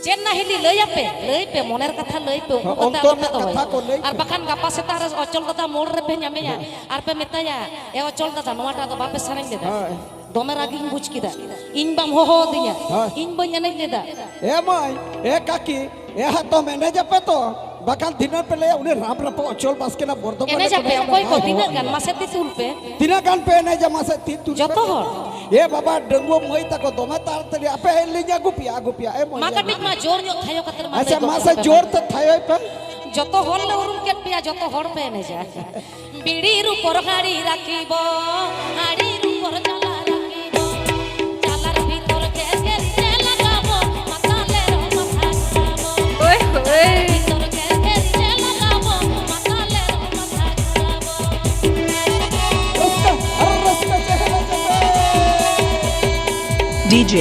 chain না হিলি লই pay মনের কথা লই পে আর বাখান গাপা সেতা অচল দাদা মোড় রে পে ᱧᱟᱢᱮᱭᱟ আর পে মেতায়া এ অচল দাদা নোয়াটা দো বাপে সারেন লেদা দমে রাগিং বুঝ কিদা ইন বাম হো দিয়া ইন বই এনে লেদা এ মাই এ কাকি এ হাত মেনে যাবে তো বাকাল দিনের পেলে উনি রাম রাপ অচল বাসকে না বর্ধমান এনে যাবে কই কো দিনের গান মাসে তি তুলপে দিনের গান পে এনে যা মাসে তি তুল যত হর এ বাবা ডঙ্গো মই তাকো দমে তাড়াতাড়ি আপে লিজা গুপিয়া এ মই মা কাটিক মা জোর ᱧᱚᱜ থায়ো কাতের মা আচ্ছা মাসে জোর তো থায়ো পে যত হল উরুম কেট পিয়া যত হর পে এনে যা বিড়ির উপর হাড়ি রাখিব হাড়ির উপর জ্বালা রাখিব জ্বালার ভিতর কেসকে লাগাবো মাতালের মাথা ঘুরাবো ওই ওই ভিতর কেসকে লাগাবো মাতালের মাথা ঘুরাবো রস্তা চেহারা DJ